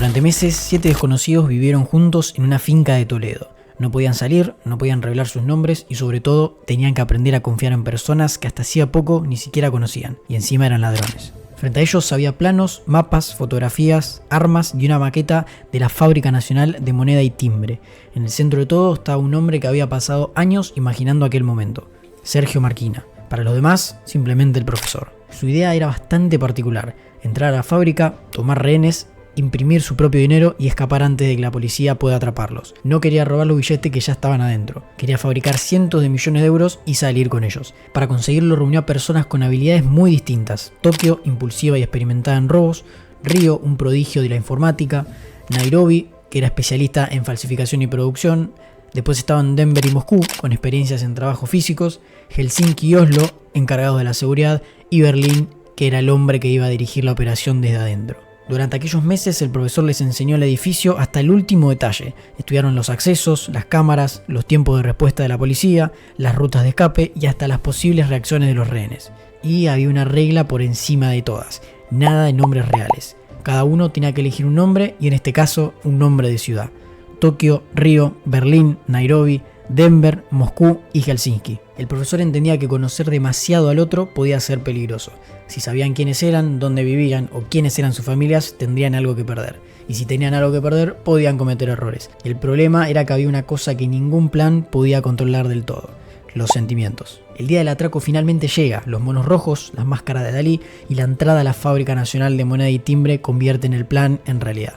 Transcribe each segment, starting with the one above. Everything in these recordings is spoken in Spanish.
Durante meses, 7 desconocidos vivieron juntos en una finca de Toledo. No podían salir, no podían revelar sus nombres y sobre todo tenían que aprender a confiar en personas que hasta hacía poco ni siquiera conocían y encima eran ladrones. Frente a ellos había planos, mapas, fotografías, armas y una maqueta de la Fábrica Nacional de Moneda y Timbre. En el centro de todo estaba un hombre que había pasado años imaginando aquel momento, Sergio Marquina. Para los demás, simplemente el profesor. Su idea era bastante particular: entrar a la fábrica, tomar rehenes, imprimir su propio dinero y escapar antes de que la policía pueda atraparlos. No quería robar los billetes que ya estaban adentro. Quería fabricar cientos de millones de euros y salir con ellos. Para conseguirlo reunió a personas con habilidades muy distintas. Tokio, impulsiva y experimentada en robos. Río, un prodigio de la informática. Nairobi, que era especialista en falsificación y producción. Después estaban Denver y Moscú, con experiencias en trabajos físicos. Helsinki y Oslo, encargados de la seguridad. Y Berlín, que era el hombre que iba a dirigir la operación desde adentro. Durante aquellos meses el profesor les enseñó el edificio hasta el último detalle. Estudiaron los accesos, las cámaras, los tiempos de respuesta de la policía, las rutas de escape y hasta las posibles reacciones de los rehenes. Y había una regla por encima de todas: nada de nombres reales. Cada uno tenía que elegir un nombre y en este caso un nombre de ciudad: Tokio, Río, Berlín, Nairobi, Denver, Moscú y Helsinki. El profesor entendía que conocer demasiado al otro podía ser peligroso. Si sabían quiénes eran, dónde vivían o quiénes eran sus familias, tendrían algo que perder. Y si tenían algo que perder, podían cometer errores. El problema era que había una cosa que ningún plan podía controlar del todo: los sentimientos. El día del atraco finalmente llega. Los monos rojos, las máscaras de Dalí y la entrada a la Fábrica Nacional de Moneda y Timbre convierten el plan en realidad.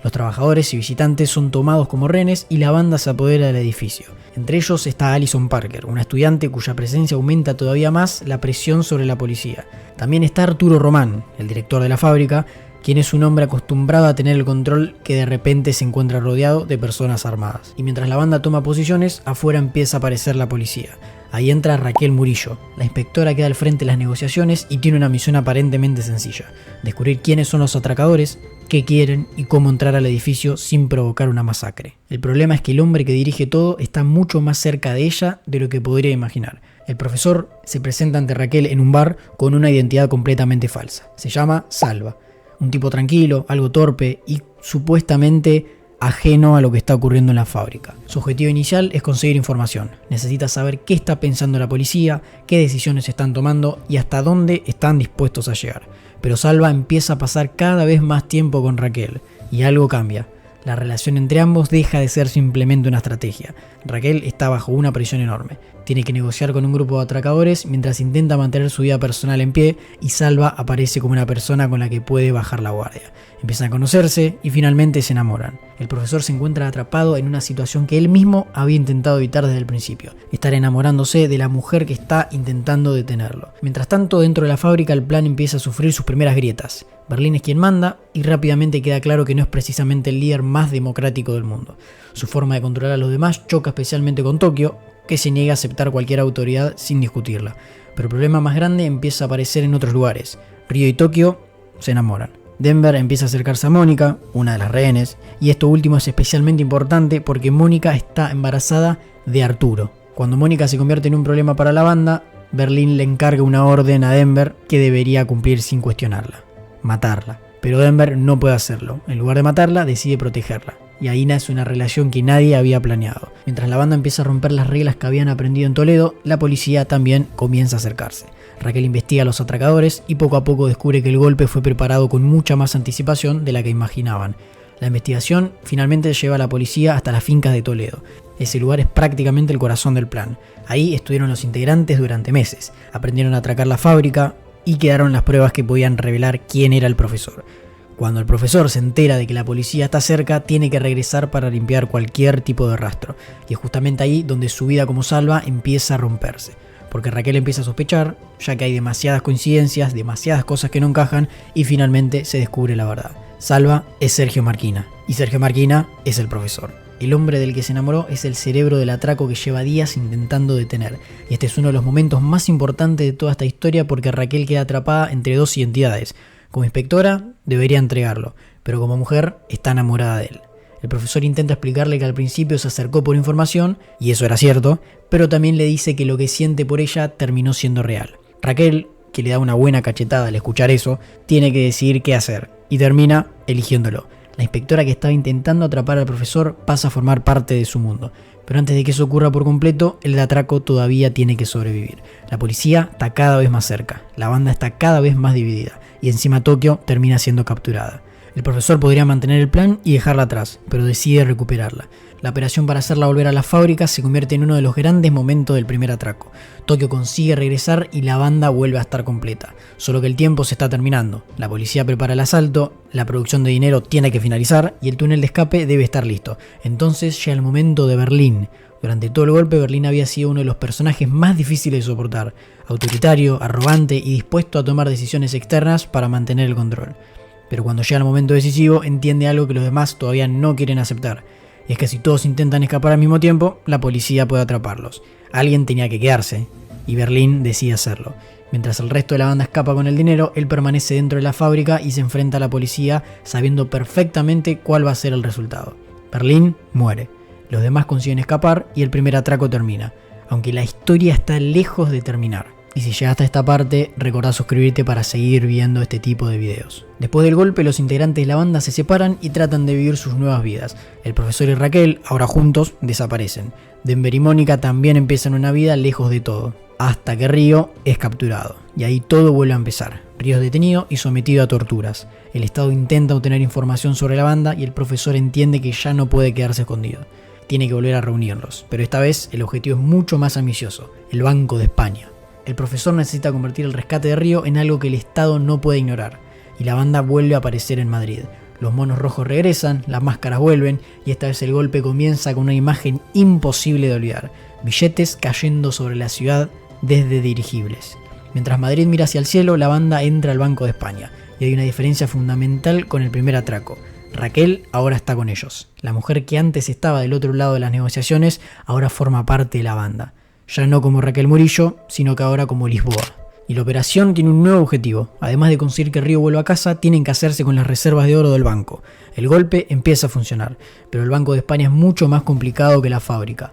Los trabajadores y visitantes son tomados como rehenes y la banda se apodera del edificio. Entre ellos está Allison Parker, una estudiante cuya presencia aumenta todavía más la presión sobre la policía. También está Arturo Román, el director de la fábrica, quien es un hombre acostumbrado a tener el control que de repente se encuentra rodeado de personas armadas. Y mientras la banda toma posiciones, afuera empieza a aparecer la policía. Ahí entra Raquel Murillo, la inspectora que da al frente de las negociaciones y tiene una misión aparentemente sencilla: descubrir quiénes son los atracadores, qué quieren y cómo entrar al edificio sin provocar una masacre. El problema es que el hombre que dirige todo está mucho más cerca de ella de lo que podría imaginar. El profesor se presenta ante Raquel en un bar con una identidad completamente falsa. Se llama Salva, un tipo tranquilo, algo torpe y supuestamente ajeno a lo que está ocurriendo en la fábrica. Su objetivo inicial es conseguir información. Necesita saber qué está pensando la policía, qué decisiones están tomando y hasta dónde están dispuestos a llegar. Pero Salva empieza a pasar cada vez más tiempo con Raquel y algo cambia. La relación entre ambos deja de ser simplemente una estrategia. Raquel está bajo una presión enorme. Tiene que negociar con un grupo de atracadores mientras intenta mantener su vida personal en pie, y Salva aparece como una persona con la que puede bajar la guardia. Empiezan a conocerse y finalmente se enamoran. El profesor se encuentra atrapado en una situación que él mismo había intentado evitar desde el principio: estar enamorándose de la mujer que está intentando detenerlo. Mientras tanto, dentro de la fábrica el plan empieza a sufrir sus primeras grietas. Berlín es quien manda y rápidamente queda claro que no es precisamente el líder más democrático del mundo. Su forma de controlar a los demás choca especialmente con Tokio, que se niega a aceptar cualquier autoridad sin discutirla. Pero el problema más grande empieza a aparecer en otros lugares. Río y Tokio se enamoran. Denver empieza a acercarse a Mónica, una de las rehenes, y esto último es especialmente importante porque Mónica está embarazada de Arturo. Cuando Mónica se convierte en un problema para la banda, Berlín le encarga una orden a Denver que debería cumplir sin cuestionarla: matarla. Pero Denver no puede hacerlo. En lugar de matarla, decide protegerla. Y ahí nace una relación que nadie había planeado. Mientras la banda empieza a romper las reglas que habían aprendido en Toledo, la policía también comienza a acercarse. Raquel investiga a los atracadores y poco a poco descubre que el golpe fue preparado con mucha más anticipación de la que imaginaban. La investigación finalmente lleva a la policía hasta las fincas de Toledo. Ese lugar es prácticamente el corazón del plan. Ahí estuvieron los integrantes durante meses, aprendieron a atracar la fábrica y quedaron las pruebas que podían revelar quién era el profesor. Cuando el profesor se entera de que la policía está cerca, tiene que regresar para limpiar cualquier tipo de rastro. Y es justamente ahí donde su vida como Salva empieza a romperse. Porque Raquel empieza a sospechar, ya que hay demasiadas coincidencias, demasiadas cosas que no encajan, y finalmente se descubre la verdad. Salva es Sergio Marquina, y Sergio Marquina es el profesor. El hombre del que se enamoró es el cerebro del atraco que lleva días intentando detener. Y este es uno de los momentos más importantes de toda esta historia porque Raquel queda atrapada entre dos identidades. Como inspectora, debería entregarlo, pero como mujer, está enamorada de él. El profesor intenta explicarle que al principio se acercó por información, y eso era cierto, pero también le dice que lo que siente por ella terminó siendo real. Raquel, que le da una buena cachetada al escuchar eso, tiene que decidir qué hacer, y termina eligiéndolo. La inspectora que estaba intentando atrapar al profesor pasa a formar parte de su mundo. Pero antes de que eso ocurra por completo, el atraco todavía tiene que sobrevivir. La policía está cada vez más cerca, la banda está cada vez más dividida, y encima Tokio termina siendo capturada. El profesor podría mantener el plan y dejarla atrás, pero decide recuperarla. La operación para hacerla volver a la fábrica se convierte en uno de los grandes momentos del primer atraco. Tokio consigue regresar y la banda vuelve a estar completa. Solo que el tiempo se está terminando. La policía prepara el asalto, la producción de dinero tiene que finalizar y el túnel de escape debe estar listo. Entonces llega el momento de Berlín. Durante todo el golpe, Berlín había sido uno de los personajes más difíciles de soportar. Autoritario, arrogante y dispuesto a tomar decisiones externas para mantener el control. Pero cuando llega el momento decisivo, entiende algo que los demás todavía no quieren aceptar. Y es que si todos intentan escapar al mismo tiempo, la policía puede atraparlos. Alguien tenía que quedarse, y Berlín decide hacerlo. Mientras el resto de la banda escapa con el dinero, él permanece dentro de la fábrica y se enfrenta a la policía sabiendo perfectamente cuál va a ser el resultado. Berlín muere, los demás consiguen escapar y el primer atraco termina, aunque la historia está lejos de terminar. Y si llegaste a esta parte, recordá suscribirte para seguir viendo este tipo de videos. Después del golpe, los integrantes de la banda se separan y tratan de vivir sus nuevas vidas. El profesor y Raquel, ahora juntos, desaparecen. Denver y Mónica también empiezan una vida lejos de todo, hasta que Ryo es capturado. Y ahí todo vuelve a empezar. Ryo es detenido y sometido a torturas. El Estado intenta obtener información sobre la banda y el profesor entiende que ya no puede quedarse escondido. Tiene que volver a reunirlos, pero esta vez el objetivo es mucho más ambicioso, el Banco de España. El profesor necesita convertir el rescate de Ryo en algo que el Estado no puede ignorar, y la banda vuelve a aparecer en Madrid. Los monos rojos regresan, las máscaras vuelven, y esta vez el golpe comienza con una imagen imposible de olvidar, billetes cayendo sobre la ciudad desde dirigibles. Mientras Madrid mira hacia el cielo, la banda entra al Banco de España, y hay una diferencia fundamental con el primer atraco. Raquel ahora está con ellos. La mujer que antes estaba del otro lado de las negociaciones ahora forma parte de la banda. Ya no como Raquel Murillo, sino que ahora como Lisboa. Y la operación tiene un nuevo objetivo. Además de conseguir que Ryo vuelva a casa, tienen que hacerse con las reservas de oro del banco. El golpe empieza a funcionar, pero el Banco de España es mucho más complicado que la fábrica.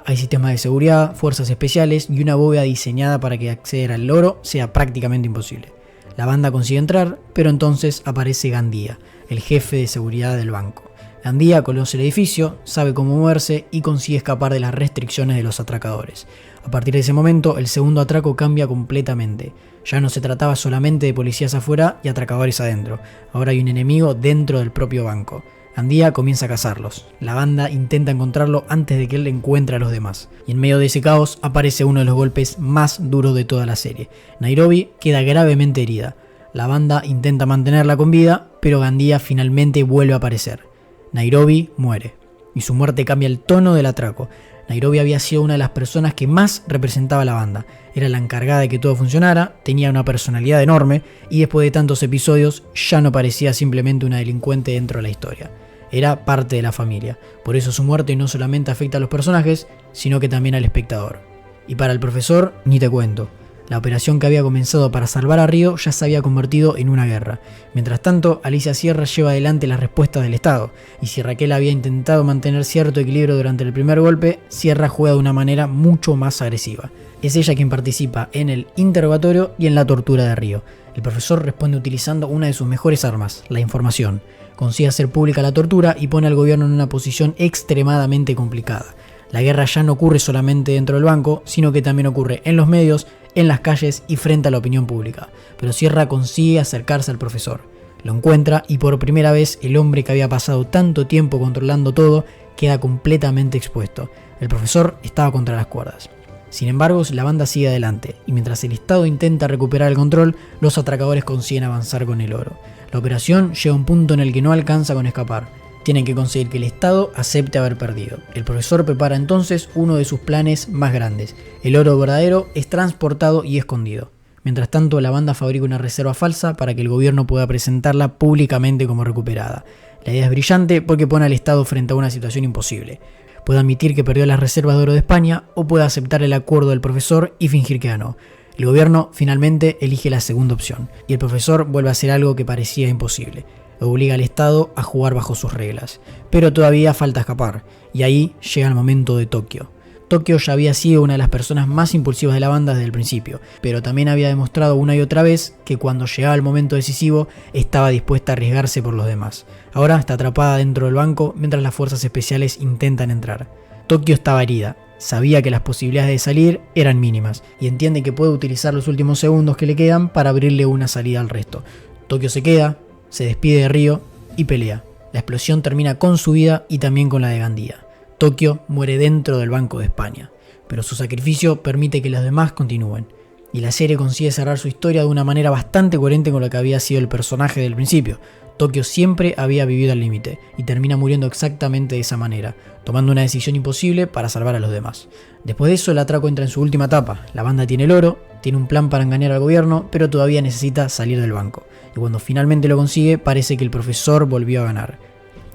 Hay sistemas de seguridad, fuerzas especiales y una bóveda diseñada para que acceder al oro sea prácticamente imposible. La banda consigue entrar, pero entonces aparece Gandía, el jefe de seguridad del banco. Gandía conoce el edificio, sabe cómo moverse y consigue escapar de las restricciones de los atracadores. A partir de ese momento, el segundo atraco cambia completamente. Ya no se trataba solamente de policías afuera y atracadores adentro. Ahora hay un enemigo dentro del propio banco. Gandía comienza a cazarlos. La banda intenta encontrarlo antes de que él encuentre a los demás. Y en medio de ese caos aparece uno de los golpes más duros de toda la serie. Nairobi queda gravemente herida. La banda intenta mantenerla con vida, pero Gandía finalmente vuelve a aparecer. Nairobi muere, y su muerte cambia el tono del atraco. Nairobi había sido una de las personas que más representaba a la banda. Era la encargada de que todo funcionara, tenía una personalidad enorme, y después de tantos episodios ya no parecía simplemente una delincuente dentro de la historia. Era parte de la familia. Por eso su muerte no solamente afecta a los personajes, sino que también al espectador. Y para el profesor, ni te cuento. La operación que había comenzado para salvar a Ryo ya se había convertido en una guerra. Mientras tanto, Alicia Sierra lleva adelante las respuestas del Estado, y si Raquel había intentado mantener cierto equilibrio durante el primer golpe, Sierra juega de una manera mucho más agresiva. Es ella quien participa en el interrogatorio y en la tortura de Ryo. El profesor responde utilizando una de sus mejores armas, la información. Consigue hacer pública la tortura y pone al gobierno en una posición extremadamente complicada. La guerra ya no ocurre solamente dentro del banco, sino que también ocurre en los medios, en las calles y frente a la opinión pública. Pero Sierra consigue acercarse al profesor. Lo encuentra y por primera vez el hombre que había pasado tanto tiempo controlando todo queda completamente expuesto. El profesor estaba contra las cuerdas. Sin embargo, la banda sigue adelante, y mientras el Estado intenta recuperar el control, los atracadores consiguen avanzar con el oro. La operación llega a un punto en el que no alcanza con escapar. Tienen que conseguir que el Estado acepte haber perdido. El profesor prepara entonces uno de sus planes más grandes. El oro verdadero es transportado y escondido. Mientras tanto, la banda fabrica una reserva falsa para que el gobierno pueda presentarla públicamente como recuperada. La idea es brillante porque pone al Estado frente a una situación imposible. Puede admitir que perdió las reservas de oro de España o puede aceptar el acuerdo del profesor y fingir que ganó. El gobierno finalmente elige la segunda opción y el profesor vuelve a hacer algo que parecía imposible. Obliga al Estado a jugar bajo sus reglas. Pero todavía falta escapar, y ahí llega el momento de Tokio. Tokio ya había sido una de las personas más impulsivas de la banda desde el principio, pero también había demostrado una y otra vez que cuando llegaba el momento decisivo estaba dispuesta a arriesgarse por los demás. Ahora está atrapada dentro del banco mientras las fuerzas especiales intentan entrar. Tokio estaba herida, sabía que las posibilidades de salir eran mínimas y entiende que puede utilizar los últimos segundos que le quedan para abrirle una salida al resto. Tokio se queda, se despide de Ryo y pelea. La explosión termina con su vida y también con la de Gandía. Tokio muere dentro del Banco de España, pero su sacrificio permite que los demás continúen. Y la serie consigue cerrar su historia de una manera bastante coherente con lo que había sido el personaje del principio. Tokio siempre había vivido al límite y termina muriendo exactamente de esa manera, tomando una decisión imposible para salvar a los demás. Después de eso, el atraco entra en su última etapa. La banda tiene el oro, tiene un plan para engañar al gobierno, pero todavía necesita salir del banco. Y cuando finalmente lo consigue, parece que el profesor volvió a ganar.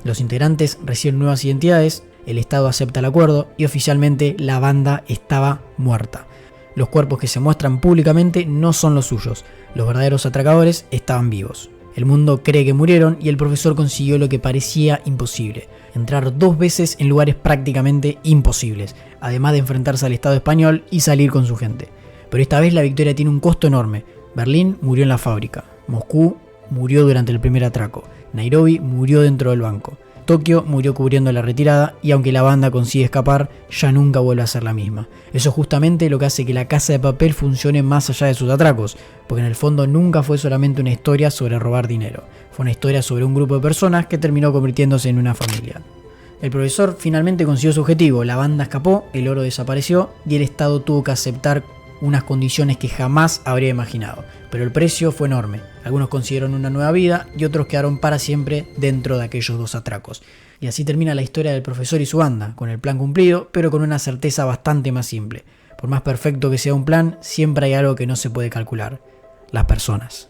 Los integrantes reciben nuevas identidades, el Estado acepta el acuerdo y oficialmente la banda estaba muerta. Los cuerpos que se muestran públicamente no son los suyos, los verdaderos atracadores estaban vivos. El mundo cree que murieron y el profesor consiguió lo que parecía imposible, entrar 2 veces en lugares prácticamente imposibles, además de enfrentarse al Estado español y salir con su gente. Pero esta vez la victoria tiene un costo enorme. Berlín murió en la fábrica, Moscú murió durante el primer atraco, Nairobi murió dentro del banco, Tokio murió cubriendo la retirada y aunque la banda consigue escapar, ya nunca vuelve a ser la misma. Eso es justamente lo que hace que La Casa de Papel funcione más allá de sus atracos, porque en el fondo nunca fue solamente una historia sobre robar dinero, fue una historia sobre un grupo de personas que terminó convirtiéndose en una familia. El profesor finalmente consiguió su objetivo, la banda escapó, el oro desapareció y el Estado tuvo que aceptar unas condiciones que jamás habría imaginado, pero el precio fue enorme. Algunos consiguieron una nueva vida y otros quedaron para siempre dentro de aquellos 2 atracos. Y así termina la historia del profesor y su banda, con el plan cumplido, pero con una certeza bastante más simple. Por más perfecto que sea un plan, siempre hay algo que no se puede calcular: las personas.